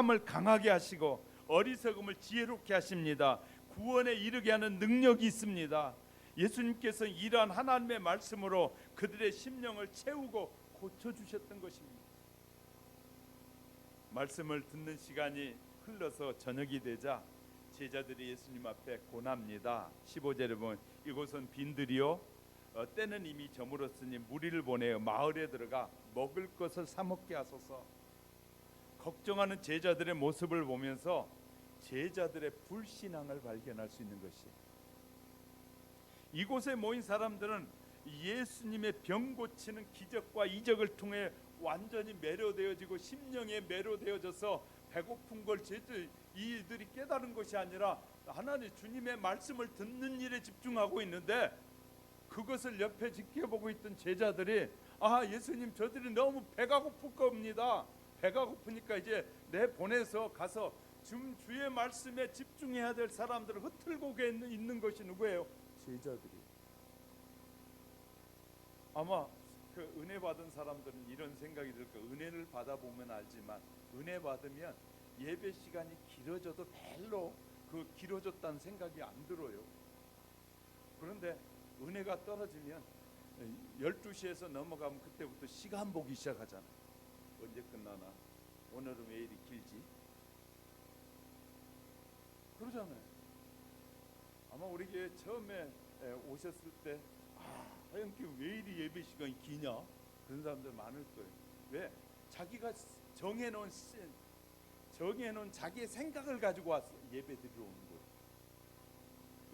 약함을 강하게 하시고 어리석음을 지혜롭게 하십니다. 구원에 이르게 하는 능력이 있습니다. 예수님께서 이러한 하나님의 말씀으로 그들의 심령을 채우고 고쳐주셨던 것입니다. 말씀을 듣는 시간이 흘러서 저녁이 되자 제자들이 예수님 앞에 고납니다. 15절에 보면 이곳은 빈들이요 때는 이미 저물었으니 무리를 보내어 마을에 들어가 먹을 것을 사 먹게 하소서. 걱정하는 제자들의 모습을 보면서 제자들의 불신앙을 발견할 수 있는 것이, 이곳에 모인 사람들은 예수님의 병 고치는 기적과 이적을 통해 완전히 매료되어지고 심령에 매료되어져서 배고픈 걸 이들이 깨달은 것이 아니라 하나님 주님의 말씀을 듣는 일에 집중하고 있는데, 그것을 옆에 지켜보고 있던 제자들이 예수님 저들이 너무 배가 고플 겁니다. 배가 고프니까 이제 보내서 가서 주의 말씀에 집중해야 될 사람들을 흩틀고 있는 것이 누구예요? 제자들이. 아마 그 은혜 받은 사람들은 이런 생각이 들 거예요. 은혜를 받아보면 알지만 은혜 받으면 예배 시간이 길어져도 별로 그 길어졌다는 생각이 안 들어요. 그런데 은혜가 떨어지면 12시에서 넘어가면 그때부터 시간 보기 시작하잖아요. 언제 끝나나? 오늘은 왜 이리 길지? 그러잖아요. 아마 우리 교회 처음에 오셨을 때 하영교 왜 이리 예배 시간이 기냐? 그런 사람들 많을 거예요. 왜? 자기가 정해놓은 자기의 생각을 가지고 와서 예배 드리러 오는 거예요.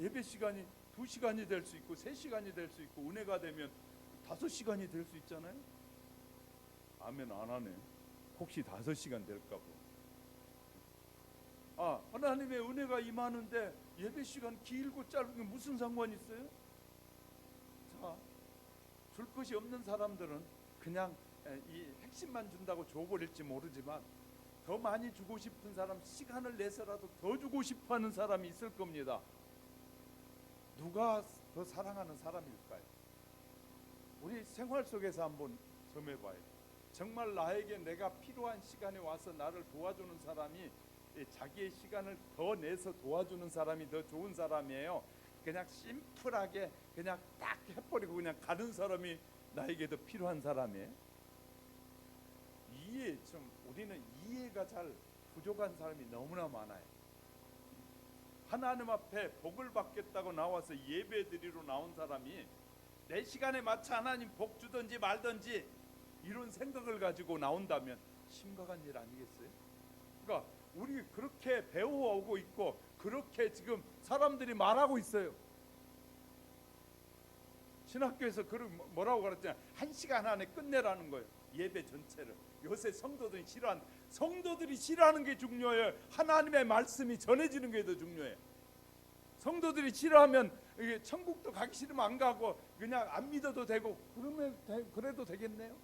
예배 시간이 2시간이 될 수 있고 3시간이 될 수 있고 은혜가 되면 5시간이 될 수 있잖아요. 아멘 안 하네. 혹시 5시간 될까 봐. 하나님의 은혜가 임하는데 예배 시간 길고 짧은 게 무슨 상관이 있어요? 자, 줄 것이 없는 사람들은 그냥 이 핵심만 준다고 줘버릴지 모르지만 더 많이 주고 싶은 사람, 시간을 내서라도 더 주고 싶어하는 사람이 있을 겁니다. 누가 더 사랑하는 사람일까요? 우리 생활 속에서 한번 점해봐요. 정말 나에게 내가 필요한 시간에 와서 나를 도와주는 사람이 자기의 시간을 더 내서 도와주는 사람이 더 좋은 사람이에요? 그냥 심플하게 그냥 딱 해버리고 그냥 가는 사람이 나에게 더 필요한 사람이에요? 우리는 이해가 잘 부족한 사람이 너무나 많아요. 하나님 앞에 복을 받겠다고 나와서 예배 드리러 나온 사람이 내 시간에 맞춰 하나님 복 주든지 말든지 이런 생각을 가지고 나온다면 심각한 일 아니겠어요? 그러니까 우리 그렇게 배워오고 있고 그렇게 지금 사람들이 말하고 있어요. 신학교에서 뭐라고 가르쳤잖아요. 1시간 안에 끝내라는 거예요. 예배 전체를. 요새 성도들이 싫어하는 게 중요해요. 하나님의 말씀이 전해지는 게 더 중요해요. 성도들이 싫어하면 이게 천국도 가기 싫으면 안 가고 그냥 안 믿어도 되고 그래도 되겠네요.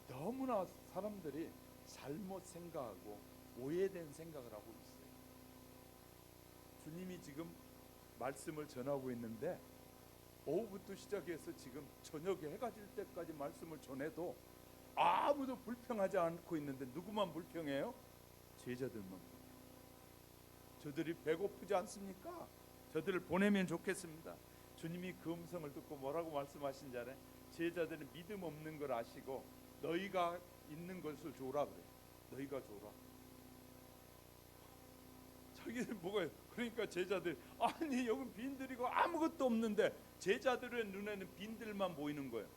너무나 사람들이 잘못 생각하고 오해된 생각을 하고 있어요. 주님이 지금 말씀을 전하고 있는데 오후부터 시작해서 지금 저녁에 해가 질 때까지 말씀을 전해도 아무도 불평하지 않고 있는데 누구만 불평해요? 제자들만. 저들이 배고프지 않습니까? 저들을 보내면 좋겠습니다. 주님이 그 음성을 듣고 뭐라고 말씀하신지 알아요? 제자들은 믿음 없는 걸 아시고 너희가 있는 것을 줘라 그래요. 너희가 줘라. 자기들 뭐가, 그러니까 제자들 여기 빈들이고 아무것도 없는데 제자들의 눈에는 빈들만 보이는 거예요.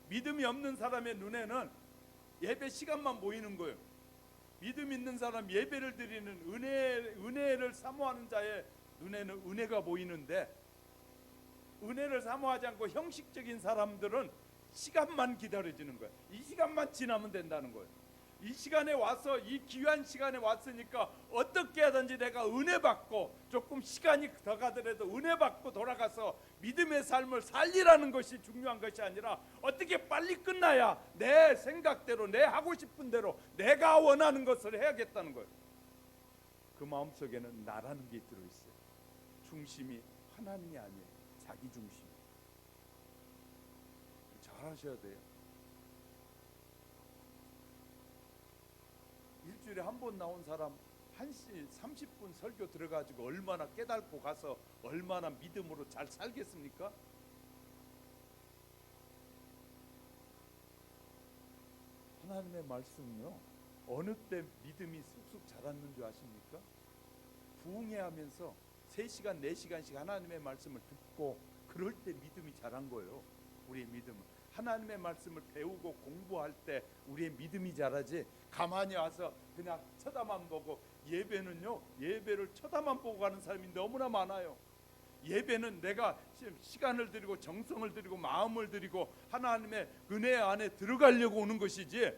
믿음이 없는 사람의 눈에는 예배 시간만 보이는 거예요. 믿음 있는 사람, 예배를 드리는 은혜를 사모하는 자의 눈에는 은혜가 보이는데, 은혜를 사모하지 않고 형식적인 사람들은 시간만 기다려지는 거예요. 이 시간만 지나면 된다는 거예요. 이 시간에 와서 이 귀한 시간에 왔으니까 어떻게 하든지 내가 은혜 받고 조금 시간이 더 가더라도 은혜 받고 돌아가서 믿음의 삶을 살리라는 것이 중요한 것이 아니라 어떻게 빨리 끝나야 내 생각대로 내 하고 싶은 대로 내가 원하는 것을 해야겠다는 거예요. 그 마음속에는 나라는 게 들어있어요. 중심이 하나님이 아니에요. 자기 중심. 잘 하셔야 돼요. 일주일에 한 번 나온 사람 1시 30분 설교 들어가지고 얼마나 깨닫고 가서 얼마나 믿음으로 잘 살겠습니까? 하나님의 말씀은요, 어느 때 믿음이 쑥쑥 자랐는 줄 아십니까? 부흥회하면서 3시간 4시간씩 하나님의 말씀을 듣고 그럴 때 믿음이 자란 거예요. 우리의 믿음은 하나님의 말씀을 배우고 공부할 때 우리의 믿음이 자라지, 가만히 와서 그냥 쳐다만 보고, 예배는요, 예배를 쳐다만 보고 가는 사람이 너무나 많아요. 예배는 내가 시간을 들이고 정성을 들이고 마음을 들이고 하나님의 은혜 안에 들어가려고 오는 것이지,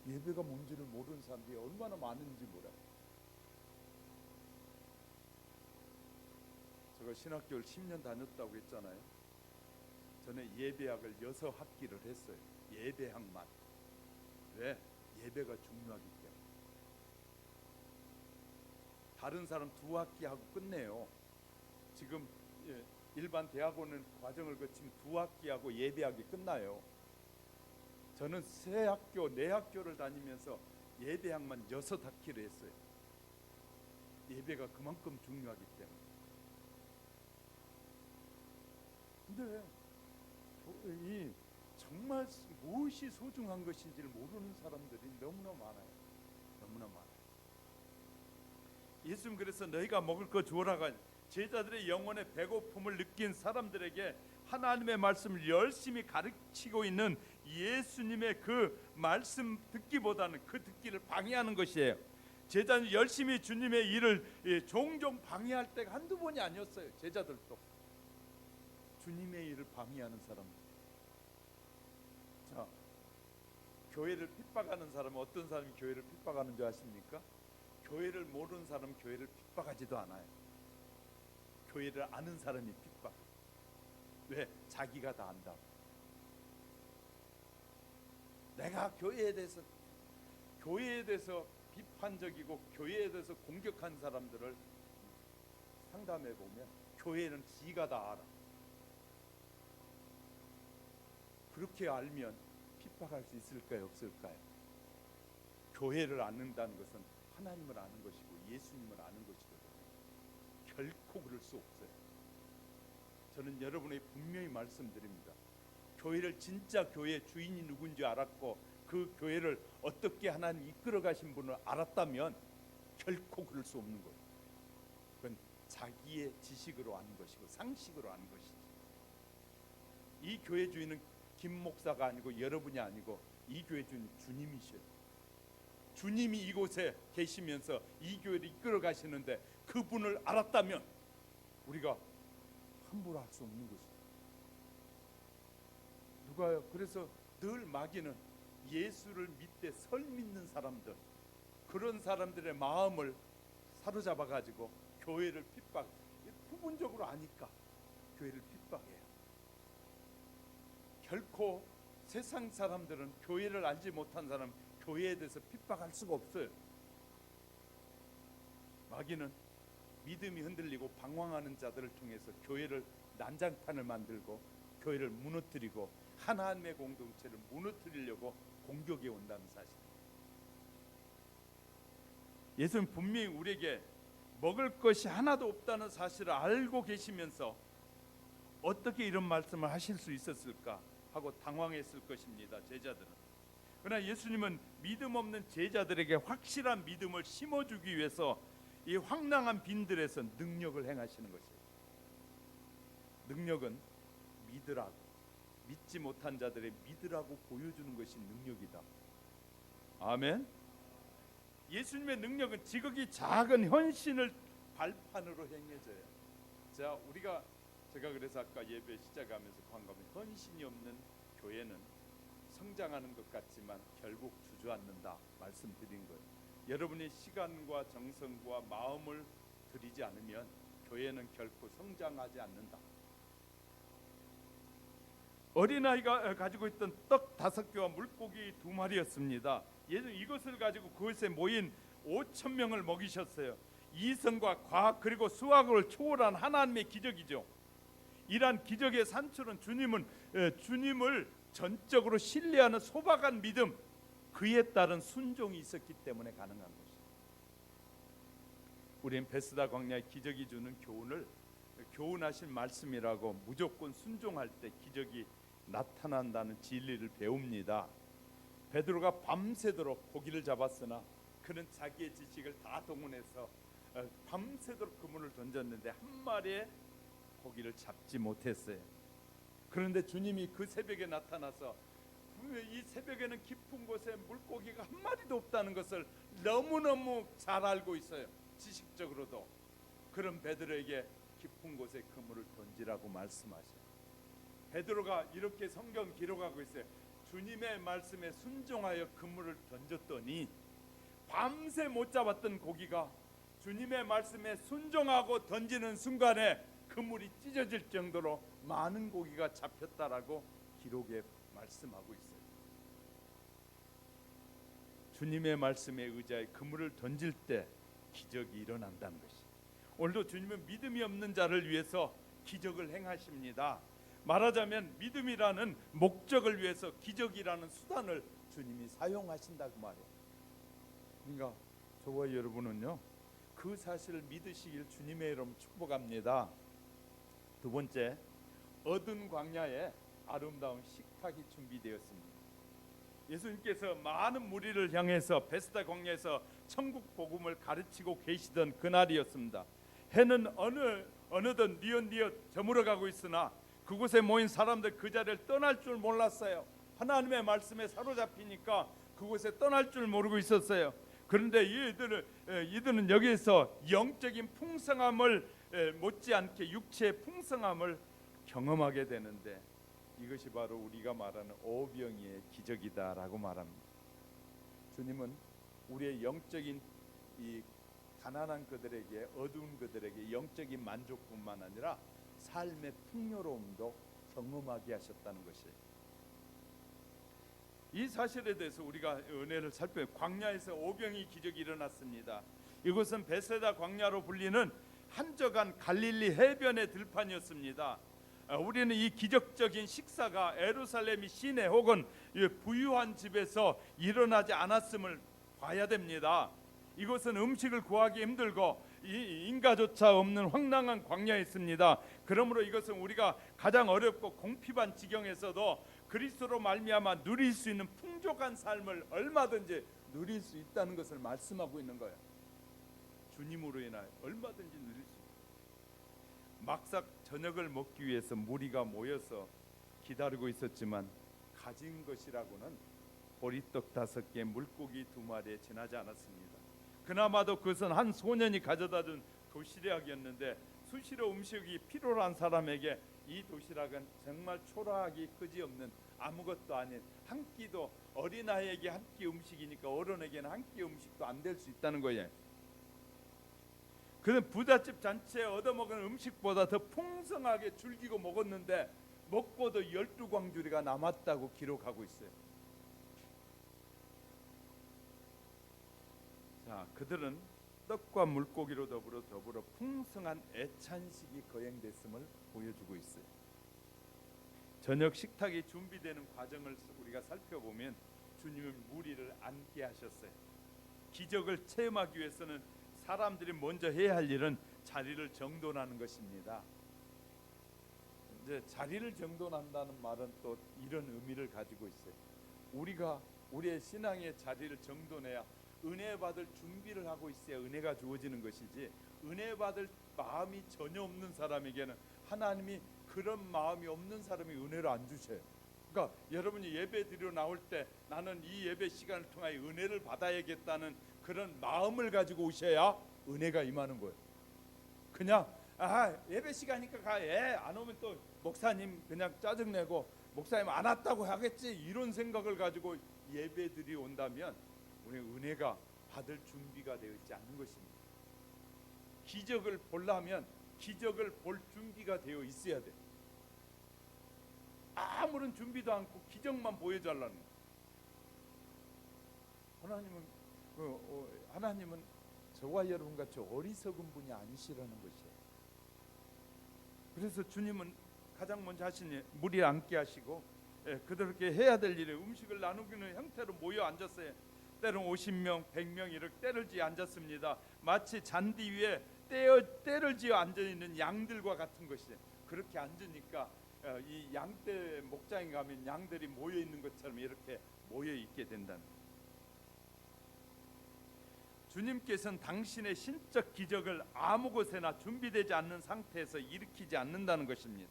예배가 뭔지를 모르는 사람들이 얼마나 많은지 몰라요. 제가 신학교를 10년 다녔다고 했잖아요. 저는 예배학을 6학기를 했어요. 예배학만. 왜? 예배가 중요하기 때문에. 다른 사람 2학기 하고 끝내요. 지금 일반 대학원은 과정을 거치면 2학기 하고 예배학이 끝나요. 저는 3학교, 4학교를 다니면서 예배학만 6학기를 했어요. 예배가 그만큼 중요하기 때문에. 근데 이 정말 무엇이 소중한 것인지를 모르는 사람들이 너무나 많아요. 너무나 많아요. 예수님 그래서 너희가 먹을 거 주어라가, 제자들의 영혼의 배고픔을 느낀 사람들에게 하나님의 말씀을 열심히 가르치고 있는 예수님의 그 말씀 듣기보다는 그 듣기를 방해하는 것이에요. 제자는 열심히 주님의 일을 종종 방해할 때가 한두 번이 아니었어요. 제자들도 주님의 일을 방해하는 사람들. 자, 교회를 핍박하는 사람은 어떤 사람이 교회를 핍박하는 줄 아십니까? 교회를 모르는 사람은 교회를 핍박하지도 않아요. 교회를 아는 사람이 핍박. 왜? 자기가 다 안다. 내가 교회에 대해서 비판적이고 교회에 대해서 공격한 사람들을 상담해 보면 교회는 지가 다 알아. 그렇게 알면 핍박할 수 있을까요, 없을까요? 교회를 아는다는 것은 하나님을 아는 것이고 예수님을 아는 것이거든요. 결코 그럴 수 없어요. 저는 여러분에게 분명히 말씀드립니다. 교회를 진짜 교회의 주인이 누군지 알았고 그 교회를 어떻게 하나님 이끌어 가신 분을 알았다면 결코 그럴 수 없는 거예요. 그건 자기의 지식으로 아는 것이고 상식으로 아는 것이지. 이 교회 주인은 김 목사가 아니고 여러분이 아니고 이 교회 주인 주님이셔요. 주님이 이곳에 계시면서 이 교회를 이끌어 가시는데 그분을 알았다면 우리가 함부로 할 수 없는 것이죠. 누가요? 그래서 늘 마귀는 예수를 믿되 설 믿는 사람들, 그런 사람들의 마음을 사로잡아 가지고 교회를 핍박, 부분적으로 아니까 교회를 핍박해요. 결코 세상 사람들은 교회를 알지 못한 사람 교회에 대해서 핍박할 수가 없어요. 마귀는 믿음이 흔들리고 방황하는 자들을 통해서 교회를 난장판을 만들고 교회를 무너뜨리고 하나님의 공동체를 무너뜨리려고 공격해 온다는 사실. 예수는 분명히 우리에게 먹을 것이 하나도 없다는 사실을 알고 계시면서 어떻게 이런 말씀을 하실 수 있었을까 하고 당황했을 것입니다. 제자들은. 그러나 예수님은 믿음 없는 제자들에게 확실한 믿음을 심어주기 위해서 이 황량한 빈들에서 능력을 행하시는 것이에요. 능력은 믿으라고, 믿지 못한 자들의 믿으라고 보여주는 것이 능력이다. 아멘. 예수님의 능력은 지극히 작은 헌신을 발판으로 행해져요. 자, 제가 그래서 아까 예배 시작하면서 광감해, 헌신이 없는 교회는 성장하는 것 같지만 결국 주저앉는다 말씀드린 거예요. 여러분이 시간과 정성과 마음을 들이지 않으면 교회는 결코 성장하지 않는다. 어린아이가 가지고 있던 떡 5개와 물고기 2마리였습니다. 예수는 이것을 가지고 그것에 모인 5,000명을 먹이셨어요. 이성과 과학 그리고 수학을 초월한 하나님의 기적이죠. 이러한 기적의 산출은 주님을 전적으로 신뢰하는 소박한 믿음, 그에 따른 순종이 있었기 때문에 가능한 것입니다. 우리는 베스다 광야의 기적이 주는 교훈을 교훈하신 말씀이라고 무조건 순종할 때 기적이 나타난다는 진리를 배웁니다. 베드로가 밤새도록 고기를 잡았으나 그는 자기의 지식을 다 동원해서 밤새도록 그물을 던졌는데 한 마리의 고기를 잡지 못했어요. 그런데 주님이 그 새벽에 나타나서 이 새벽에는 깊은 곳에 물고기가 한 마리도 없다는 것을 너무너무 잘 알고 있어요. 지식적으로도. 그런 베드로에게 깊은 곳에 그물을 던지라고 말씀하셔요. 베드로가 이렇게 성경 기록하고 있어요. 주님의 말씀에 순종하여 그물을 던졌더니 밤새 못 잡았던 고기가 주님의 말씀에 순종하고 던지는 순간에 그물이 찢어질 정도로 많은 고기가 잡혔다라고 기록에 말씀하고 있어요. 주님의 말씀에 의지하여 그물을 던질 때 기적이 일어난다는 것이. 오늘도 주님은 믿음이 없는 자를 위해서 기적을 행하십니다. 말하자면 믿음이라는 목적을 위해서 기적이라는 수단을 주님이 사용하신다고 말해요. 그러니까 저와 여러분은요, 그 사실을 믿으시길 주님의 이름 축복합니다. 두 번째, 어두운 광야에 아름다운 식탁이 준비되었습니다. 예수님께서 많은 무리를 향해서 베스다 광야에서 천국 복음을 가르치고 계시던 그날이었습니다. 해는 어느덧 뉘엿뉘엿 저물어가고 있으나 그곳에 모인 사람들 그 자리를 떠날 줄 몰랐어요. 하나님의 말씀에 사로잡히니까 그곳에 떠날 줄 모르고 있었어요. 그런데 이들은 여기에서 영적인 풍성함을 못지않게 육체의 풍성함을 경험하게 되는데 이것이 바로 우리가 말하는 오병이의 기적이다라고 말합니다. 주님은 우리의 영적인 이 가난한 그들에게, 어두운 그들에게 영적인 만족뿐만 아니라 삶의 풍요로움도 경험하게 하셨다는 것이에요. 이 사실에 대해서 우리가 은혜를 살펴요. 광야에서 오병이 기적이 일어났습니다. 이곳은 베세다 광야로 불리는 한적한 갈릴리 해변의 들판이었습니다. 우리는 이 기적적인 식사가 예루살렘 시내 혹은 부유한 집에서 일어나지 않았음을 봐야 됩니다. 이곳은 음식을 구하기 힘들고 인가조차 없는 황량한 광야였습니다. 그러므로 이것은 우리가 가장 어렵고 공핍한 지경에서도 그리스도로 말미암아 누릴 수 있는 풍족한 삶을 얼마든지 누릴 수 있다는 것을 말씀하고 있는 거예요. 주님으로 인하여 얼마든지 누릴 수 있다. 막상 저녁을 먹기 위해서 무리가 모여서 기다리고 있었지만 가진 것이라고는 보리떡 5개, 물고기 2마리에 지나지 않았습니다. 그나마도 그것은 한 소년이 가져다준 도시락이었는데 수시로 음식이 필요로 한 사람에게 이 도시락은 정말 초라하기 그지없는 아무것도 아닌 한 끼도, 어린아이에게 한 끼 음식이니까 어른에게는 한 끼 음식도 안 될 수 있다는 거예요. 그는 부잣집 잔치에 얻어먹은 음식보다 더 풍성하게 즐기고 먹었는데 먹고도 12광주리가 남았다고 기록하고 있어요. 자, 그들은 떡과 물고기로 더불어 풍성한 애찬식이 거행됐음을 보여주고 있어요. 저녁 식탁이 준비되는 과정을 우리가 살펴보면 주님은 무리를 앉게 하셨어요. 기적을 체험하기 위해서는 사람들이 먼저 해야 할 일은 자리를 정돈하는 것입니다. 이제 자리를 정돈한다는 말은 또 이런 의미를 가지고 있어요. 우리가 우리의 신앙의 자리를 정돈해야 은혜 받을 준비를 하고 있어야 은혜가 주어지는 것이지, 은혜 받을 마음이 전혀 없는 사람에게는 하나님이 그런 마음이 없는 사람이 은혜를 안 주셔요. 그러니까 여러분이 예배 드리러 나올 때 나는 이 예배 시간을 통하여 은혜를 받아야겠다는 그런 마음을 가지고 오셔야 은혜가 임하는 거예요. 그냥 예배 시간이니까 가, 안 오면 또 목사님 그냥 짜증내고 목사님 안 왔다고 하겠지, 이런 생각을 가지고 예배 드리러 온다면 우리 은혜가 받을 준비가 되어 있지 않는 것입니다. 기적을 보려면 기적을 볼 준비가 되어 있어야 돼. 아무런 준비도 않고 기적만 보여달라는 거예요. 하나님은 저와 여러분같이 어리석은 분이 아니시라는 것이에요. 그래서 주님은 가장 먼저 하신 일, 무리를 앉게 하시고 그렇게 해야 될 일에 음식을 나누기는 형태로 모여 앉았어요. 때론 50명, 100명 이렇게 때를 지어 앉았습니다. 마치 잔디 위에 때를 지어 앉아 있는 양들과 같은 것이에요. 그렇게 앉으니까 이 양떼 목장에 가면 양들이 모여 있는 것처럼 이렇게 모여 있게 된다는 거예요. 주님께서는 당신의 신적 기적을 아무 곳에나 준비되지 않는 상태에서 일으키지 않는다는 것입니다.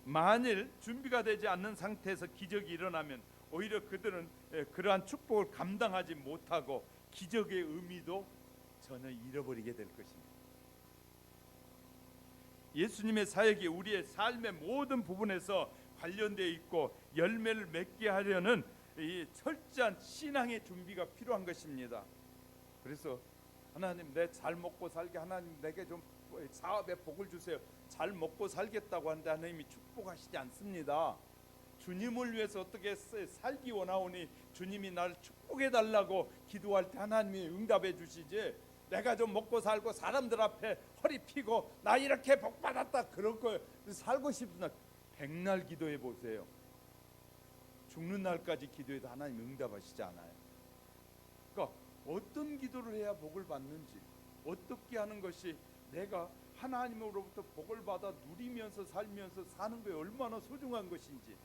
만일 준비가 되지 않는 상태에서 기적이 일어나면 오히려 그들은 그러한 축복을 감당하지 못하고 기적의 의미도 전혀 잃어버리게 될 것입니다. 예수님의 사역이 우리의 삶의 모든 부분에서 관련되어 있고 열매를 맺게 하려는 이 철저한 신앙의 준비가 필요한 것입니다. 그래서 하나님, 내 잘 먹고 살게, 하나님 내게 좀 사업에 복을 주세요. 잘 먹고 살겠다고 하는데 하나님이 축복하시지 않습니다. 주님을 위해서 어떻게 살기 원하오니 주님이 나를 축복해 달라고 기도할 때 하나님이 응답해 주시지, 내가 좀 먹고 살고 사람들 앞에 허리 피고 나 이렇게 복 받았다 그런 거 살고 싶으나 백날 기도해 보세요. 죽는 날까지 기도해도 하나님 응답하시지 않아요. 그러니까 어떤 기도를 해야 복을 받는지, 어떻게 하는 것이 내가 하나님으로부터 복을 받아 누리면서 살면서 사는 게 얼마나 소중한 것인지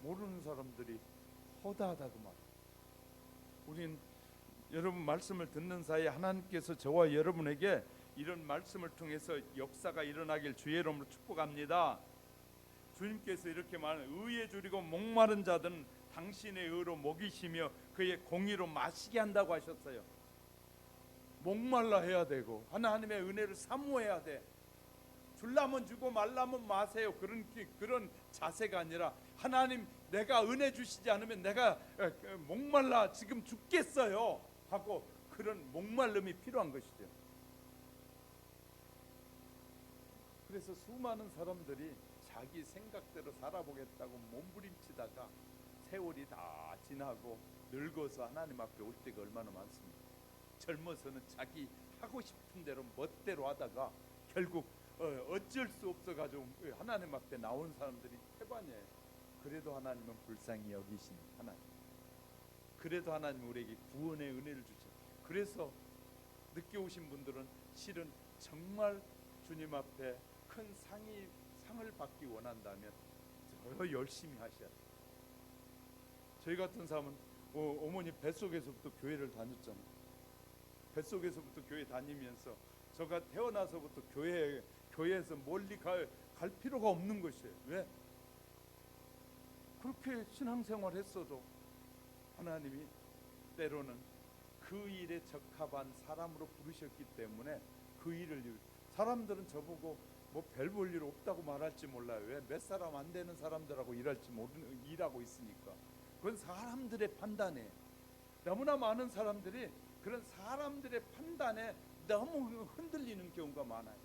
모르는 사람들이 허다하다고 말해요. 우린 여러분 말씀을 듣는 사이에 하나님께서 저와 여러분에게 이런 말씀을 통해서 역사가 일어나길 주의 이름으로 축복합니다. 주님께서 이렇게 말하는, 의에 줄이고 목마른 자들은 당신의 의로 먹이시며 그의 공의로 마시게 한다고 하셨어요. 목말라 해야 되고 하나님의 은혜를 사모해야 돼. 줄라면 주고 말라면 마세요. 그런 자세가 아니라, 하나님 내가 은혜 주시지 않으면 내가 목말라 지금 죽겠어요 하고 그런 목말름이 필요한 것이죠. 그래서 수많은 사람들이 자기 생각대로 살아보겠다고 몸부림치다가 세월이 다 지나고 늙어서 하나님 앞에 올 때가 얼마나 많습니다. 젊어서는 자기 하고 싶은 대로 멋대로 하다가 결국 어쩔 수 없어가지고 하나님 앞에 나온 사람들이 태반이에요. 그래도 하나님은 불쌍히 여기신 하나님, 그래도 하나님 우리에게 구원의 은혜를 주셔. 그래서 늦게 오신 분들은 실은 정말 주님 앞에 큰 상을 받기 원한다면 더 열심히 하셔야 돼요. 저희 같은 사람은 어머니 뱃속에서부터 교회를 다녔잖아요. 뱃속에서부터 교회 다니면서 저가 태어나서부터 교회에서 멀리 갈 필요가 없는 것이에요. 왜? 그렇게 신앙생활 했어도 하나님이 때로는 그 일에 적합한 사람으로 부르셨기 때문에 그 일을, 사람들은 저보고 뭐 별 볼 일 없다고 말할지 몰라요. 왜? 몇 사람 안 되는 사람들하고 일하고 있으니까. 그건 사람들의 판단에, 너무나 많은 사람들이 그런 사람들의 판단에 너무 흔들리는 경우가 많아요.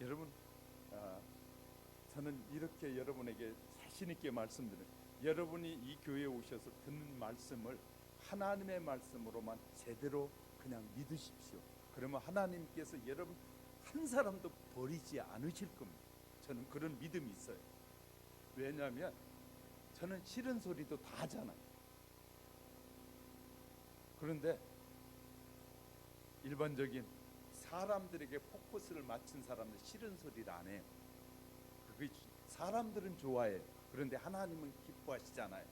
여러분, 저는 이렇게 여러분에게 자신 있게 말씀드려요. 여러분이 이 교회에 오셔서 듣는 말씀을 하나님의 말씀으로만 제대로 그냥 믿으십시오. 그러면 하나님께서 여러분 한 사람도 버리지 않으실 겁니다. 저는 그런 믿음이 있어요. 왜냐하면 저는 싫은 소리도 다 하잖아요. 그런데 일반적인 사람들에게 포커스를 맞춘 사람은 싫은 소리를 안 해요. 그게 사람들은 좋아해요. 그런데 하나님은 기뻐하시잖아요.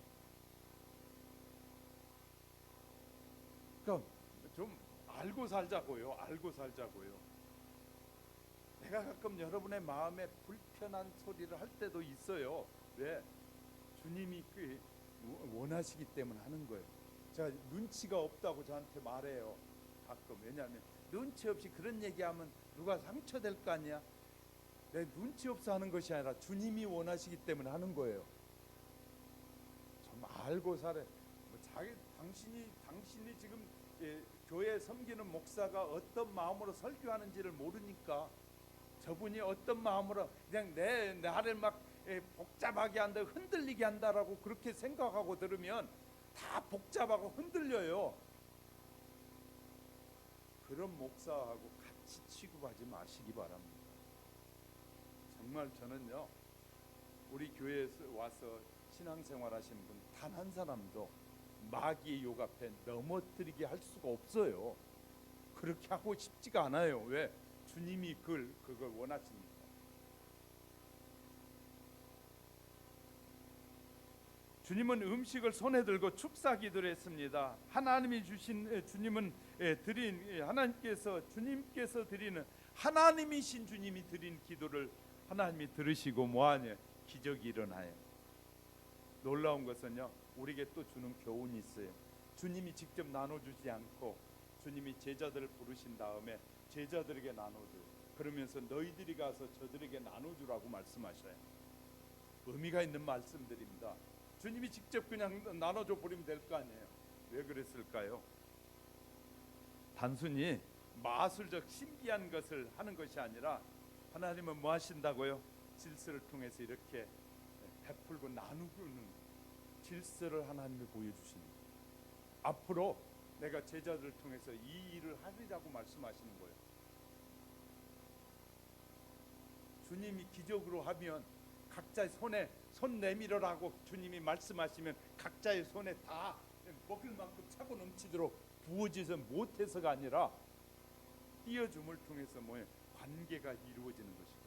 그럼 좀 알고 살자고요. 알고 살자고요. 내가 가끔 여러분의 마음에 불편한 소리를 할 때도 있어요. 왜? 주님이 원하시기 때문에 하는 거예요. 제가 눈치가 없다고 저한테 말해요. 가끔. 왜냐하면 눈치 없이 그런 얘기하면 누가 상처될 거 아니야. 내 눈치 없어 하는 것이 아니라 주님이 원하시기 때문에 하는 거예요. 좀 알고 살아. 당신이 지금 교회 섬기는 목사가 어떤 마음으로 설교하는지를 모르니까 저분이 어떤 마음으로 그냥 나를 막 복잡하게 한다, 흔들리게 한다라고 그렇게 생각하고 들으면 다 복잡하고 흔들려요. 그런 목사하고 같이 취급하지 마시기 바랍니다. 정말 저는요, 우리 교회에서 와서 신앙생활하신 분 단 한 사람도 마귀의 욕 앞에 넘어뜨리게 할 수가 없어요. 그렇게 하고 싶지가 않아요. 왜? 주님이 그걸 원하십니까? 주님은 음식을 손에 들고 축사기도를 했습니다. 하나님이 주신 주님은 드린 하나님께서 주님께서 드리는 하나님이신 주님이 드린 기도를 하나님이 들으시고 뭐하냐? 기적이 일어나요. 놀라운 것은요, 우리에게 또 주는 교훈이 있어요. 주님이 직접 나눠주지 않고 주님이 제자들을 부르신 다음에 제자들에게 나눠줘요. 그러면서 너희들이 가서 저들에게 나눠주라고 말씀하셔요. 의미가 있는 말씀들입니다. 주님이 직접 그냥 나눠줘 버리면 될 거 아니에요. 왜 그랬을까요? 단순히 마술적 신비한 것을 하는 것이 아니라 하나님은 뭐 하신다고요? 질서를 통해서 이렇게 베풀고 나누는 질서를 하나님이 보여주시는 거예요. 앞으로 내가 제자들을 통해서 이 일을 하리라고 말씀하시는 거예요. 주님이 기적으로 하면 각자의 손에 손 내밀으라고 주님이 말씀하시면 각자의 손에 다 먹을 만큼 차고 넘치도록 부어지서 못해서가 아니라 띄어줌을 통해서 뭐예요? 관계가 이루어지는 것이고,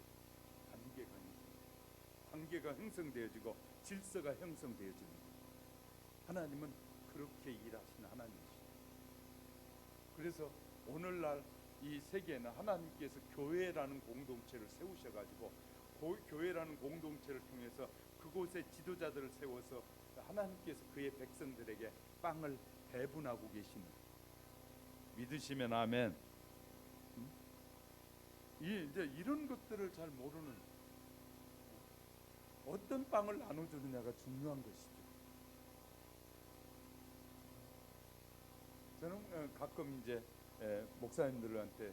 관계가 형성되어지고 질서가 형성되어지는 거예요. 하나님은 그렇게 일하시는 하나님이시죠. 그래서 오늘날 이 세계에는 하나님께서 교회라는 공동체를 세우셔가지고 교회라는 공동체를 통해서 그곳에 지도자들을 세워서 하나님께서 그의 백성들에게 빵을 배분하고 계시는, 믿으시면 아멘. 이제 이런 것들을 잘 모르는, 어떤 빵을 나눠주느냐가 중요한 것이죠. 저는 가끔 이제 목사님들한테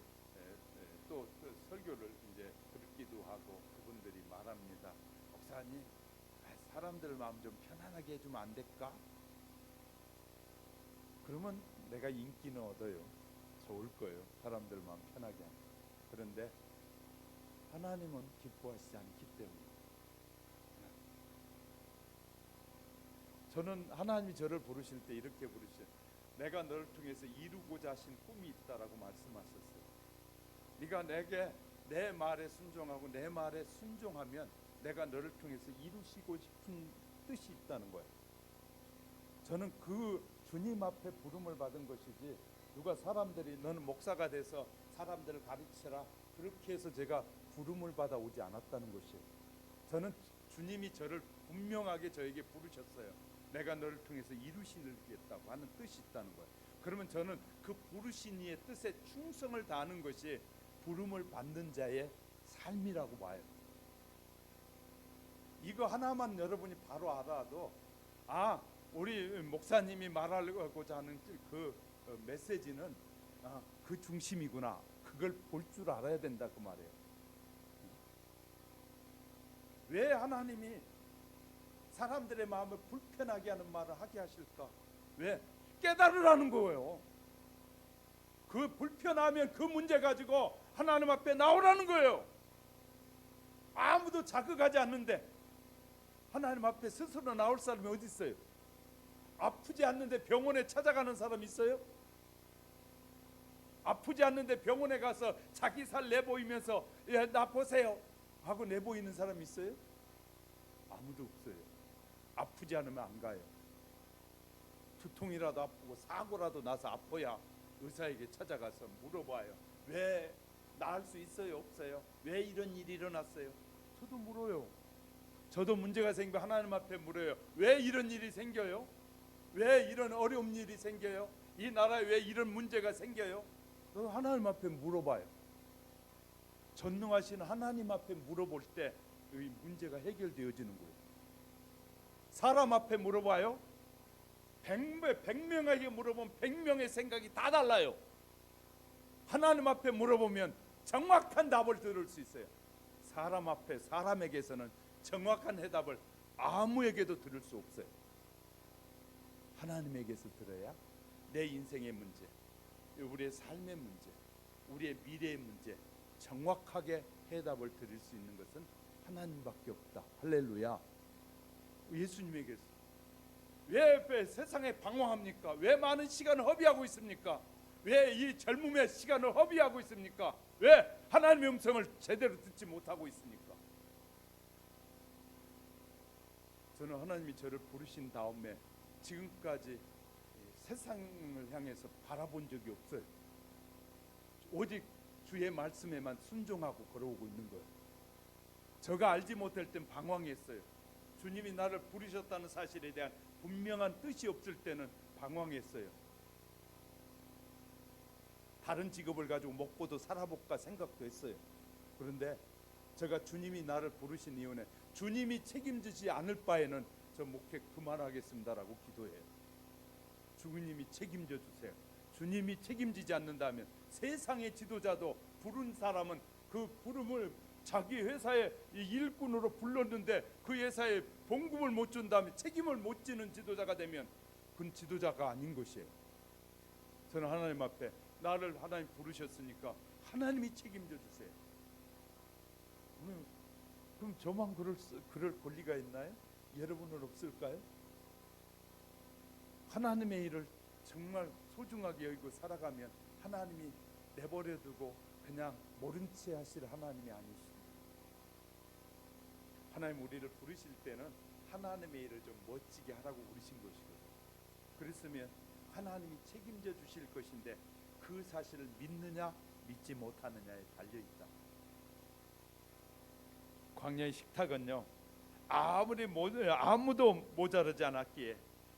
또 설교를 이제 듣기도 하고 그분들이 말합니다. 목사님, 사람들 마음 좀 편안하게 해주면 안 될까? 그러면 내가 인기는 얻어요. 좋을 거예요. 사람들 마음 편하게 하면. 그런데 하나님은 기뻐하시지 않기 때문에, 저는 하나님이 저를 부르실 때 이렇게 부르셔요. 내가 너를 통해서 이루고자 하신 꿈이 있다라고 말씀하셨어요. 네가 내게 내 말에 순종하고 내 말에 순종하면 내가 너를 통해서 이루시고 싶은 뜻이 있다는 거예요. 저는 그 주님 앞에 부름을 받은 것이지, 누가 사람들이 너는 목사가 돼서 사람들을 가르치라 그렇게 해서 제가 부름을 받아 오지 않았다는 것이에요. 저는 주님이 저를 분명하게 저에게 부르셨어요. 내가 너를 통해서 이루시겠다고 하는 뜻이 있다는 거예요. 그러면 저는 그 부르신 이의 뜻에 충성을 다하는 것이 부름을 받는 자의 삶이라고 봐요. 이거 하나만 여러분이 바로 알아도, 우리 목사님이 말하고자 하는 그 메시지는 그 중심이구나, 그걸 볼 줄 알아야 된다 그 말이에요. 왜 하나님이 사람들의 마음을 불편하게 하는 말을 하게 하실까? 왜? 깨달으라는 거예요. 그 불편하면 그 문제 가지고 하나님 앞에 나오라는 거예요. 아무도 자극하지 않는데 하나님 앞에 스스로 나올 사람이 어디 있어요? 아프지 않는데 병원에 찾아가는 사람 있어요? 아프지 않는데 병원에 가서 자기 살 내보이면서 나 보세요 하고 내보이는 사람 있어요? 아무도 없어요. 아프지 않으면 안 가요. 두통이라도 아프고 사고라도 나서 아파야 의사에게 찾아가서 물어봐요. 왜 나을 수 있어요? 없어요? 왜 이런 일이 일어났어요? 저도 물어요. 저도 문제가 생기면 하나님 앞에 물어요. 왜 이런 일이 생겨요? 왜 이런 어려운 일이 생겨요? 이 나라에 왜 이런 문제가 생겨요? 저도 하나님 앞에 물어봐요. 전능하신 하나님 앞에 물어볼 때 이 문제가 해결되어지는 거예요. 사람 앞에 물어봐요. 100명에게 물어보면 100명의 생각이 다 달라요. 하나님 앞에 물어보면 정확한 답을 들을 수 있어요. 사람 앞에 사람에게서는 정확한 해답을 아무에게도 들을 수 없어요. 하나님에게서 들어야 내 인생의 문제, 우리의 삶의 문제, 우리의 미래의 문제 정확하게 해답을 드릴 수 있는 것은 하나님밖에 없다. 할렐루야. 예수님에게서 왜 세상에 방황합니까? 왜 많은 시간을 허비하고 있습니까? 왜 이 젊음의 시간을 허비하고 있습니까? 왜 하나님의 음성을 제대로 듣지 못하고 있습니까? 저는 하나님이 저를 부르신 다음에 지금까지 세상을 향해서 바라본 적이 없어요. 오직 주의 말씀에만 순종하고 걸어오고 있는 거예요. 제가 알지 못할 땐 방황했어요. 주님이 나를 부르셨다는 사실에 대한 분명한 뜻이 없을 때는 방황했어요. 다른 직업을 가지고 먹고도 살아볼까 생각도 했어요. 그런데 제가 주님이 나를 부르신 이유는 주님이 책임지지 않을 바에는 저 목회 그만하겠습니다라고 기도해요. 주님이 책임져 주세요. 주님이 책임지지 않는다면 세상의 지도자도 부른 사람은 그 부름을 자기 회사의 일꾼으로 불렀는데 그 회사에 봉급을 못 준다면 책임을 못 지는 지도자가 되면 그건 지도자가 아닌 것이에요. 저는 하나님 앞에 나를 하나님 부르셨으니까 하나님이 책임져 주세요. 그럼 저만 그럴 권리가 있나요? 여러분은 없을까요? 하나님의 일을 정말 소중하게 여기고 살아가면 하나님이 내버려두고 그냥 모른 채 하실 하나님이 아니십니다. 하나님 우리를 부르실 때는 하나님의 일을 좀 멋지게 하라고 부르신 것이거든요. 그랬으면 하나님이 책임져 주실 것인데 그 사실을 믿느냐 믿지 못하느냐에 달려있다. 광야의 식탁은요 아무도 모자르지 않았기에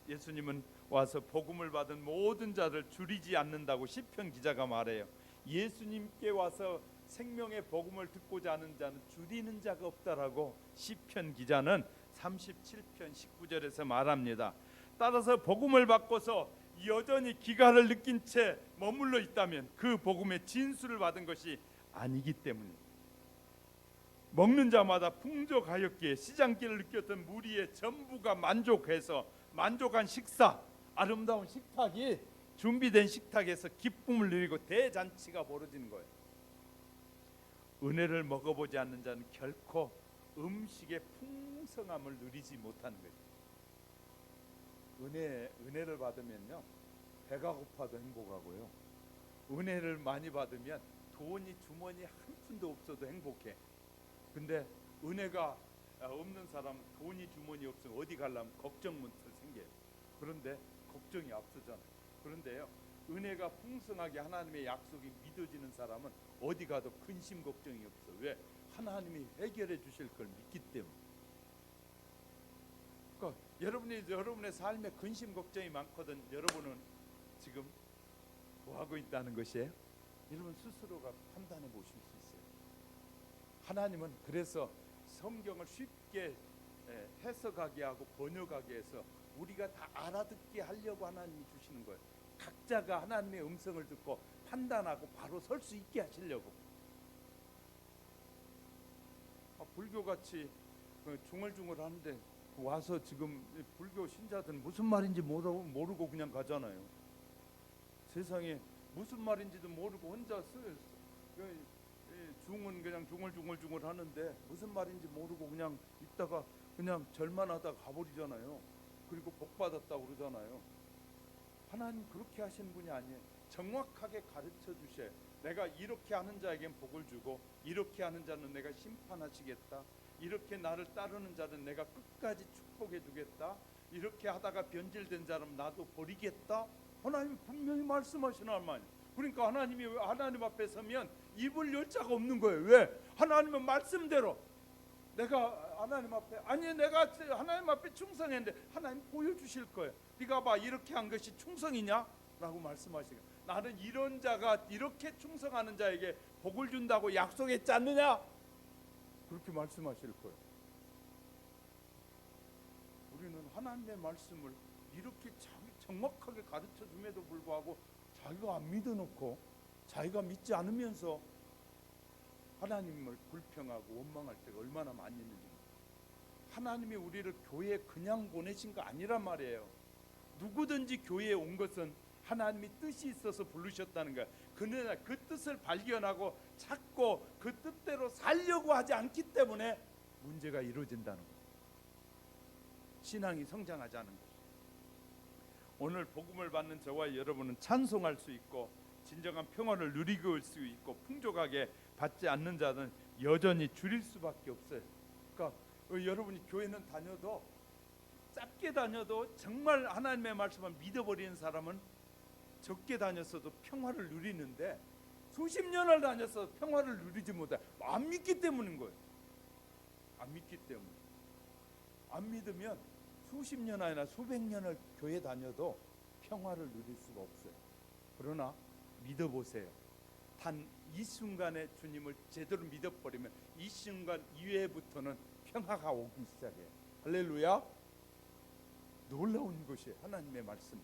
예수님은 와서 복음을 받은 모든 자를 줄이지 않는다고 시편 기자가 말해요. 예수님께 와서 생명의 복음을 듣고자 하는 자는 줄이는 자가 없다라고 시편 기자는 37편 19절에서 말합니다. 따라서 복음을 받고서 여전히 기갈을 느낀 채 머물러 있다면 그 복음의 진수를 받은 것이 아니기 때문입니다. 먹는 자마다 풍족하였기에 시장길을 느꼈던 무리의 전부가 만족해서 만족한 식사, 아름다운 식탁이 준비된 식탁에서 기쁨을 누리고 대잔치가 벌어지는 거예요. 은혜를 먹어보지 않는 자는 결코 음식의 풍성함을 누리지 못하는 거죠. 은혜를 받으면요 배가 고파도 행복하고요. 은혜를 많이 받으면 돈이 주머니에 한 푼도 없어도 행복해. 근데 은혜가 없는 사람 돈이 주머니 없으면 어디 가려면 걱정부터 생겨요. 그런데 걱정이 앞서잖아요. 그런데요 은혜가 풍성하게 하나님의 약속이 믿어지는 사람은 어디 가도 근심 걱정이 없어. 왜? 하나님이 해결해 주실 걸 믿기 때문에. 그러니까 여러분의 삶에 근심 걱정이 많거든. 여러분은 지금 뭐 하고 있다는 것이에요? 여러분 스스로가 판단해 보실 수 있어요. 하나님은 그래서 성경을 쉽게 해석하게 하고 번역하게 해서 우리가 다 알아듣게 하려고 하나님이 주시는 거예요. 각자가 하나님의 음성을 듣고 판단하고 바로 설 수 있게 하시려고. 불교같이 중얼중얼 하는데 와서 지금 불교 신자들은 무슨 말인지 모르고 그냥 가잖아요. 세상에 무슨 말인지도 모르고 혼자 중은 그냥 중얼중얼 하는데 무슨 말인지 모르고 그냥 있다가 그냥 절만 하다가 가버리잖아요. 그리고 복 받았다고 그러잖아요. 하나님 그렇게 하시는 분이 아니에요. 정확하게 가르쳐 주셔요. 내가 이렇게 하는 자에겐 복을 주고 이렇게 하는 자는 내가 심판하시겠다. 이렇게 나를 따르는 자는 내가 끝까지 축복해 주겠다. 이렇게 하다가 변질된 자는 나도 버리겠다. 하나님 분명히 말씀하시는 말. 그러니까 하나님이 하나님 앞에 서면 입을 열 자가 없는 거예요. 왜? 하나님은 말씀대로 내가 하나님 앞에 내가 하나님 앞에 충성했는데 하나님 보여주실 거예요. 네가 봐 이렇게 한 것이 충성이냐? 라고 말씀하시고 나는 이런 자가 이렇게 충성하는 자에게 복을 준다고 약속했지 않느냐? 그렇게 말씀하실 거예요. 우리는 하나님의 말씀을 이렇게 정확하게 가르쳐 줌에도 불구하고 자기가 안 믿어놓고 자기가 믿지 않으면서 하나님을 불평하고 원망할 때가 얼마나 많이 있는지. 하나님이 우리를 교회에 그냥 보내신 거 아니란 말이에요. 누구든지 교회에 온 것은 하나님이 뜻이 있어서 부르셨다는 거야. 그러나 그 뜻을 발견하고 찾고 그 뜻대로 살려고 하지 않기 때문에 문제가 이루어진다는 거예요. 신앙이 성장하지 않은 것이. 오늘 복음을 받는 저와 여러분은 찬송할 수 있고 진정한 평화를 누리고 올 수 있고 풍족하게 받지 않는 자는 여전히 줄일 수밖에 없어요. 그러니까 여러분이 교회는 다녀도 짧게 다녀도 정말 하나님의 말씀을 믿어버리는 사람은 적게 다녔어도 평화를 누리는데 수십 년을 다녀서 평화를 누리지 못해. 안 믿기 때문인 거예요. 안 믿기 때문에. 안 믿으면 수십 년 아니라 수백 년을 교회 다녀도 평화를 누릴 수가 없어요. 그러나 믿어보세요. 단 이 순간에 주님을 제대로 믿어버리면 이 순간 이외부터는 평화가 오기 시작해요. 할렐루야. 놀라운 것이 하나님의 말씀.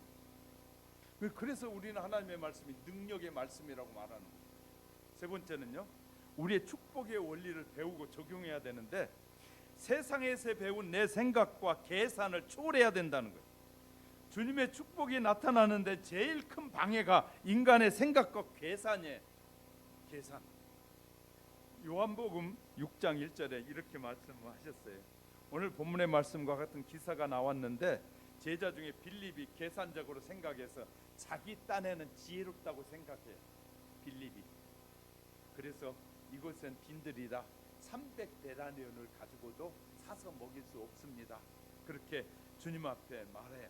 그래서 우리는 하나님의 말씀이 능력의 말씀이라고 말하는 거예요. 세 번째는요, 우리의 축복의 원리를 배우고 적용해야 되는데 세상에서 배운 내 생각과 계산을 초월해야 된다는 거예요. 주님의 축복이 나타나는데 제일 큰 방해가 인간의 생각과 계산이에요. 계산. 요한복음 6장 1절에 이렇게 말씀하셨어요. 오늘 본문의 말씀과 같은 기사가 나왔는데 제자 중에 빌립이 계산적으로 생각해서 자기 딴에는 지혜롭다고 생각해요. 빌립이. 그래서 이것은 빈들이다. 300데나리온을 가지고도 사서 먹일 수 없습니다. 그렇게 주님 앞에 말해요.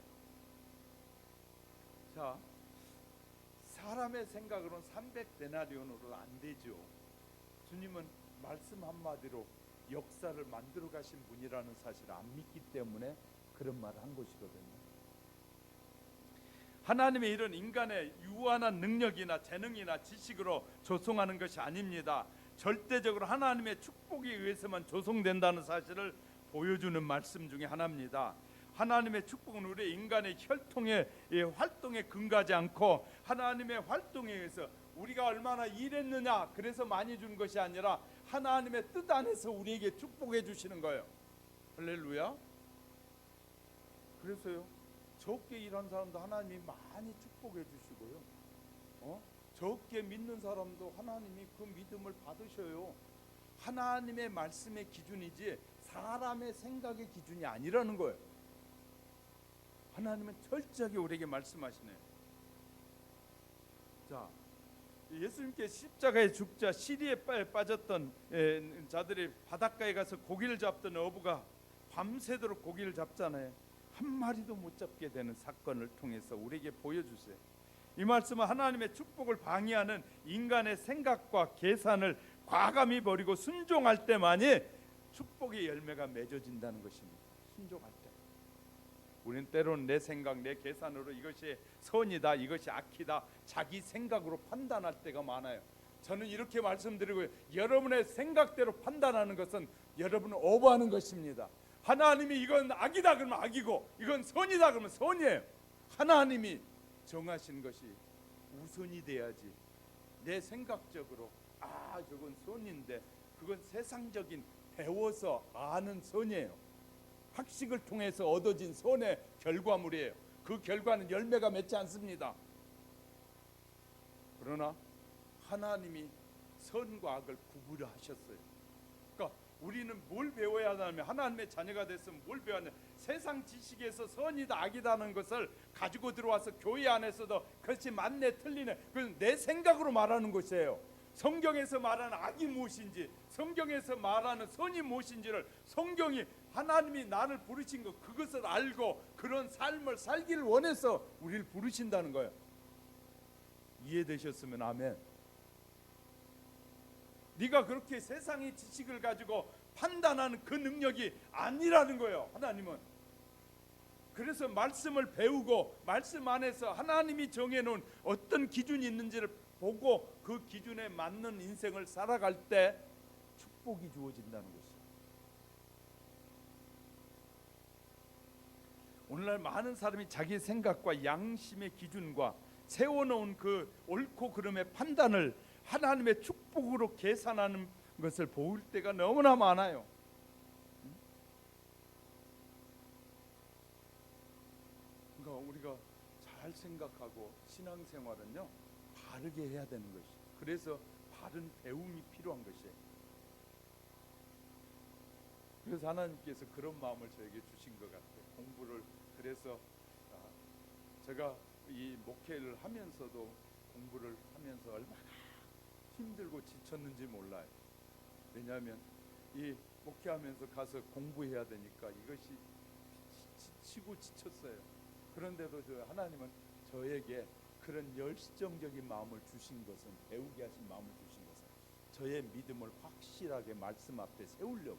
자, 사람의 생각으로는 300데나리온으로 안 되죠. 주님은 말씀 한마디로 역사를 만들어 가신 분이라는 사실을 안 믿기 때문에 그런 말을 한 것이거든요. 하나님의 일은 인간의 유한한 능력이나 재능이나 지식으로 조성하는 것이 아닙니다. 절대적으로 하나님의 축복에 의해서만 조성된다는 사실을 보여주는 말씀 중에 하나입니다. 하나님의 축복은 우리 인간의 혈통의 활동에 근거하지 않고 하나님의 활동에 의해서 우리가 얼마나 일했느냐 그래서 많이 준 것이 아니라 하나님의 뜻 안에서 우리에게 축복해 주시는 거예요. 할렐루야. 그래서요, 적게 일한 사람도 하나님이 많이 축복해 주시고요, 적게 믿는 사람도 하나님이 그 믿음을 받으셔요. 하나님의 말씀의 기준이지 사람의 생각의 기준이 아니라는 거예요. 하나님은 철저하게 우리에게 말씀하시네요. 자, 예수님께 십자가에 죽자 시리에 빠졌던 자들이 바닷가에 가서 고기를 잡던 어부가 밤새도록 고기를 잡잖아요. 한 마리도 못 잡게 되는 사건을 통해서 우리에게 보여주세요. 이 말씀은 하나님의 축복을 방해하는 인간의 생각과 계산을 과감히 버리고 순종할 때만이 축복의 열매가 맺어진다는 것입니다. 순종할 때. 우리는 때로는 내 생각, 내 계산으로 이것이 선이다, 이것이 악이다, 자기 생각으로 판단할 때가 많아요. 저는 이렇게 말씀드리고, 여러분의 생각대로 판단하는 것은 여러분을 오버하는 것입니다. 하나님이 이건 악이다 그러면 악이고 이건 선이다 그러면 선이에요. 하나님이 정하신 것이 우선이 돼야지. 내 생각적으로 저건 선인데 그건 세상적인 배워서 아는 선이에요. 학식을 통해서 얻어진 선의 결과물이에요. 그 결과는 열매가 맺지 않습니다. 그러나 하나님이 선과 악을 구분하셨어요. 그러니까 우리는 뭘 배워야 하냐면, 하나님의 자녀가 됐으면 뭘 배워야 하냐, 세상 지식에서 선이다 악이다는 것을 가지고 들어와서 교회 안에서도 그것이 맞네 틀리네 그건 내 생각으로 말하는 것이에요. 성경에서 말하는 악이 무엇인지, 성경에서 말하는 선이 무엇인지를 성경이 하나님이 나를 부르신 것 그것을 알고 그런 삶을 살기를 원해서 우리를 부르신다는 거예요. 이해되셨으면 아멘. 네가 그렇게 세상의 지식을 가지고 판단하는 그 능력이 아니라는 거예요. 하나님은. 그래서 말씀을 배우고 말씀 안에서 하나님이 정해놓은 어떤 기준이 있는지를 보고 그 기준에 맞는 인생을 살아갈 때 축복이 주어진다는 것이죠. 오늘날 많은 사람이 자기 생각과 양심의 기준과 세워놓은 그 옳고 그름의 판단을 하나님의 축복으로 계산하는 것을 볼 때가 너무나 많아요. 그러니까 우리가 잘 생각하고 신앙생활은요 바르게 해야 되는 것이. 그래서 바른 배움이 필요한 것이에요. 그래서 하나님께서 그런 마음을 저에게 주신 것 같아요. 공부를 그래서 제가 이 목회를 하면서도 공부를 하면서 얼마나 힘들고 지쳤는지 몰라요. 왜냐하면 이 목회하면서 가서 공부해야 되니까 이것이 지치고 지쳤어요. 그런데도 하나님은 저에게 그런 열정적인 마음을 주신 것은, 배우게 하신 마음을 주신 것은 저의 믿음을 확실하게 말씀 앞에 세우려고,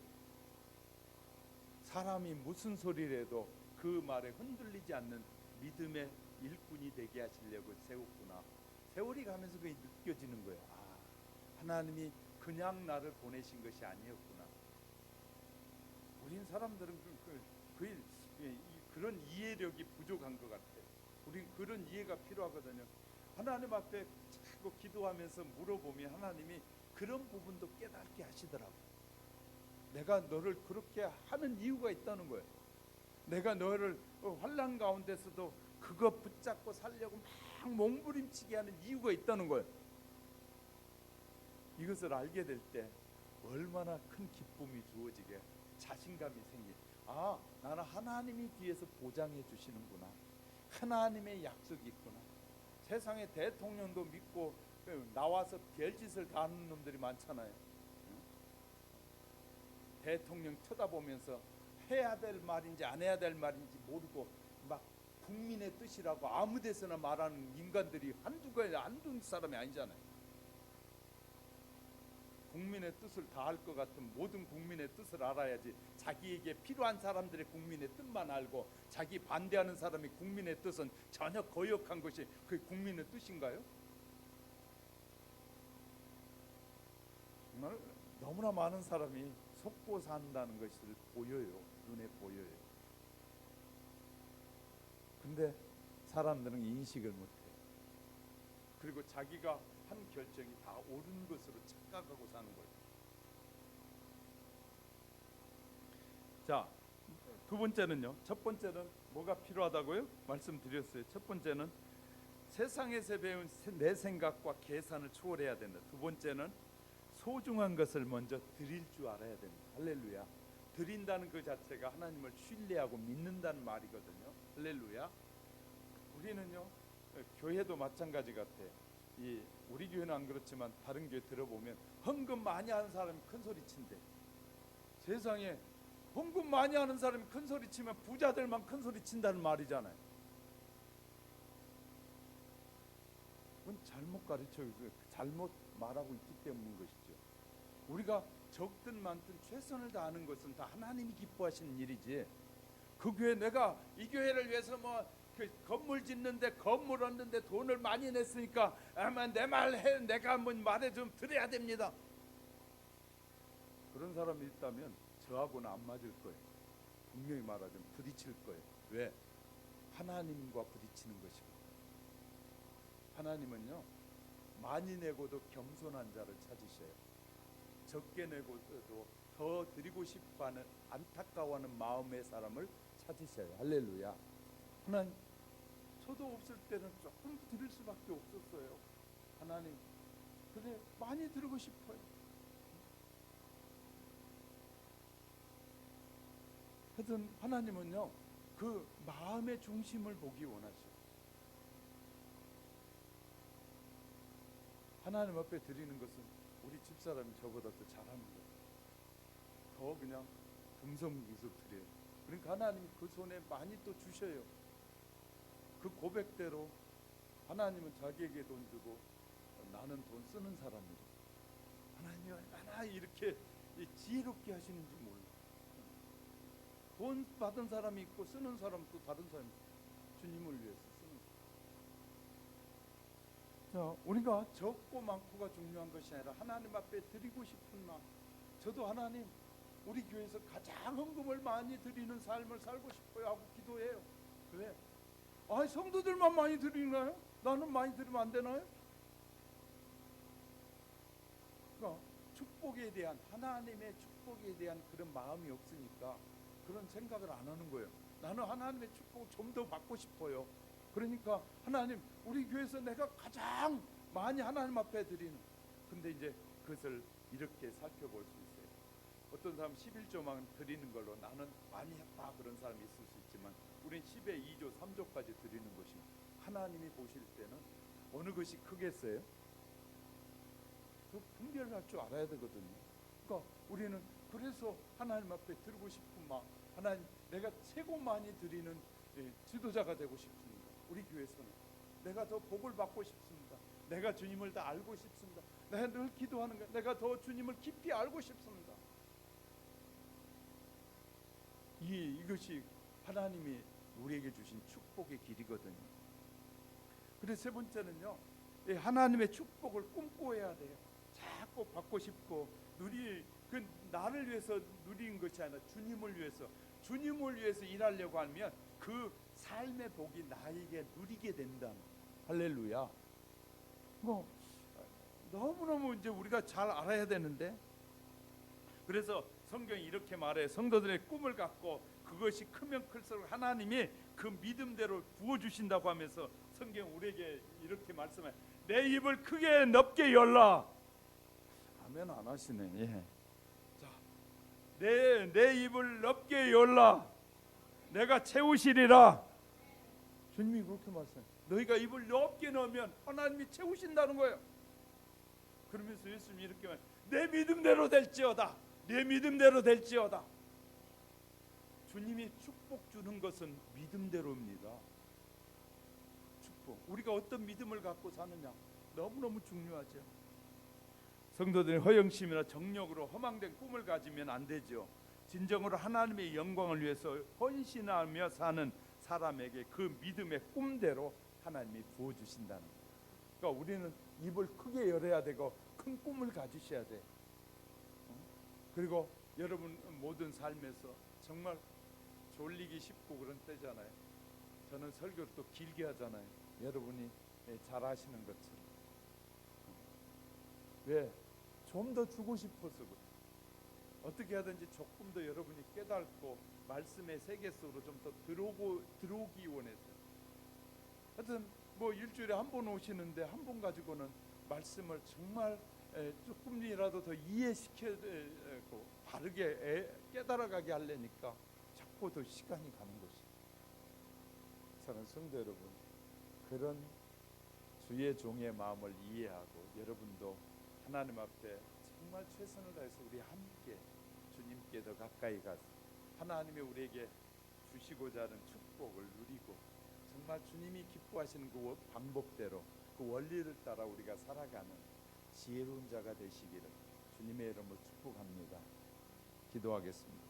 사람이 무슨 소리를 해도 그 말에 흔들리지 않는 믿음의 일꾼이 되게 하시려고 세웠구나. 세월이 가면서 그게 느껴지는 거예요. 하나님이 그냥 나를 보내신 것이 아니었구나. 우린 사람들은 그런 이해력이 부족한 것 같아요. 우린 그런 이해가 필요하거든요. 하나님 앞에 자꾸 기도하면서 물어보면 하나님이 그런 부분도 깨닫게 하시더라고요. 내가 너를 그렇게 하는 이유가 있다는 거예요. 내가 너를 환난 가운데서도 그거 붙잡고 살려고 막 몸부림치게 하는 이유가 있다는 거예요. 이것을 알게 될 때 얼마나 큰 기쁨이 주어지게, 자신감이 생기. 나는 하나님이 뒤에서 보장해 주시는구나. 하나님의 약속이 있구나. 세상에 대통령도 믿고 나와서 별짓을 다 하는 놈들이 많잖아요. 대통령 쳐다보면서 해야 될 말인지 안 해야 될 말인지 모르고 막 국민의 뜻이라고 아무 데서나 말하는 인간들이 한두 사람이 아니잖아요. 국민의 뜻을 다 알 것 같은, 모든 국민의 뜻을 알아야지. 자기에게 필요한 사람들의 국민의 뜻만 알고 자기 반대하는 사람이 국민의 뜻은 전혀 거역한 것이 그 국민의 뜻인가요? 정말 너무나 많은 사람이 속고 산다는 것을 보여요. 눈에 보여요. 근데 사람들은 인식을 못해요. 그리고 자기가 한 결정이 다 옳은 것으로 착각하고 사는 거예요. 자, 두 번째는요. 첫 번째는 뭐가 필요하다고요? 말씀드렸어요. 첫 번째는 세상에서 배운 내 생각과 계산을 초월해야 된다. 두 번째는 소중한 것을 먼저 드릴 줄 알아야 된다. 할렐루야. 드린다는 그 자체가 하나님을 신뢰하고 믿는다는 말이거든요. 할렐루야. 우리는요, 교회도 마찬가지 같아요. 우리 교회는 안 그렇지만 다른 교회 들어보면 헌금 많이 하는 사람이 큰 소리 친대. 세상에 헌금 많이 하는 사람이 큰 소리 치면 부자들만 큰 소리 친다는 말이잖아요. 그건 잘못 가르쳐요. 잘못 말하고 있기 때문인 것이죠. 우리가 적든 많든 최선을 다하는 것은 다 하나님이 기뻐하시는 일이지. 그 교회, 내가 이 교회를 위해서 그 건물 짓는데, 건물 얻는데 돈을 많이 냈으니까 아마 내 말 해, 내가 한번 말해 좀 드려야 됩니다. 그런 사람이 있다면 저하고는 안 맞을 거예요. 분명히 말하자면 부딪힐 거예요. 왜? 하나님과 부딪히는 것이거든요. 하나님은요, 많이 내고도 겸손한 자를 찾으셔요. 적게 내고도 더 드리고 싶어하는, 안타까워하는 마음의 사람을 찾으셔요. 할렐루야. 하나님, 저도 없을 때는 조금 드릴 수밖에 없었어요. 하나님, 근데 많이 드리고 싶어요. 하여튼 하나님은요, 그 마음의 중심을 보기 원하셔요. 하나님 앞에 드리는 것은 우리 집사람이 저보다 더 잘하는 거예요. 더 그냥 듬성듬성 드려요. 그러니까 하나님이 그 손에 많이 또 주셔요. 그 고백대로 하나님은 자기에게 돈 주고 나는 돈 쓰는 사람이고, 하나님이 얼마나 이렇게 지혜롭게 하시는지 몰라. 돈 받은 사람이 있고 쓰는 사람도 다른 사람이 주님을 위해서 쓰는. 자, 우리가 적고 많고가 중요한 것이 아니라 하나님 앞에 드리고 싶은 마음. 저도 하나님, 우리 교회에서 가장 헌금을 많이 드리는 삶을 살고 싶어요 하고 기도해요. 왜? 성도들만 많이 드리나요? 나는 많이 드리면 안 되나요? 그러니까 축복에 대한, 하나님의 축복에 대한 그런 마음이 없으니까 그런 생각을 안 하는 거예요. 나는 하나님의 축복을 좀 더 받고 싶어요. 그러니까 하나님, 우리 교회에서 내가 가장 많이 하나님 앞에 드리는. 근데 이제 그것을 이렇게 살펴볼 수 있어요. 어떤 사람 11조만 드리는 걸로 나는 많이 했다 그런 사람이 있을 수 있지만 우린 10에 2조 3조까지 드리는 것이 하나님이 보실 때는 어느 것이 크겠어요? 저 분별할 줄 알아야 되거든요. 그러니까 우리는 그래서 하나님 앞에 드리고 싶은 마음, 하나님 내가 최고 많이 드리는 지도자가 되고 싶습니다. 우리 교회에서는 내가 더 복을 받고 싶습니다. 내가 주님을 더 알고 싶습니다. 내가 늘 기도하는 것, 내가 더 주님을 깊이 알고 싶습니다. 이것이 하나님이 우리에게 주신 축복의 길이거든요. 그래서 세 번째는요, 하나님의 축복을 꿈꿔야 돼요. 자꾸 받고 싶고 그 나를 위해서 누리는 것이 아니라 주님을 위해서 일하려고 하면 그 삶의 복이 나에게 누리게 된다. 할렐루야. 너무너무 이제 우리가 잘 알아야 되는데, 그래서 성경이 이렇게 말해. 성도들의 꿈을 갖고 그것이 크면 클수록 하나님이 그 믿음대로 부어주신다고 하면서 성경 우리에게 이렇게 말씀해. 내 입을 크게 넓게 열라. 아멘 안 하시네. 예. 자, 내 입을 넓게 열라. 내가 채우시리라. 주님이 그렇게 말씀해. 너희가 입을 넓게 넣으면 하나님이 채우신다는 거예요. 그러면서 예수님이 이렇게 말해. 내 믿음대로 될지어다. 내 믿음대로 될지어다. 주님이 축복 주는 것은 믿음대로입니다. 축복. 우리가 어떤 믿음을 갖고 사느냐 너무너무 중요하죠. 성도들이 허영심이나 정력으로 허망된 꿈을 가지면 안 되죠. 진정으로 하나님의 영광을 위해서 헌신하며 사는 사람에게 그 믿음의 꿈대로 하나님이 부어주신다는 거예요. 그러니까 우리는 입을 크게 열어야 되고 큰 꿈을 가지셔야 돼. 그리고 여러분 모든 삶에서 정말 졸리기 쉽고 그런 때잖아요. 저는 설교를 또 길게 하잖아요. 여러분이 잘 아시는 것처럼. 왜? 좀 더 주고 싶어서 그래. 어떻게 하든지 조금 더 여러분이 깨닫고 말씀의 세계 속으로 좀 더 들어오기 원해서. 하여튼 뭐 일주일에 한 번 오시는데 한 번 가지고는 말씀을 정말 조금이라도 더 이해시켜고 바르게 깨달아가게 하려니까 자꾸 더 시간이 가는 것이. 사랑하는 성도 여러분, 그런 주의 종의 마음을 이해하고 여러분도 하나님 앞에 정말 최선을 다해서 우리 함께 주님께 더 가까이 가서 하나님이 우리에게 주시고자 하는 축복을 누리고 정말 주님이 기뻐하시는 그 방법대로 그 원리를 따라 우리가 살아가는 지혜로운 자가 되시기를 주님의 이름으로 축복합니다. 기도하겠습니다.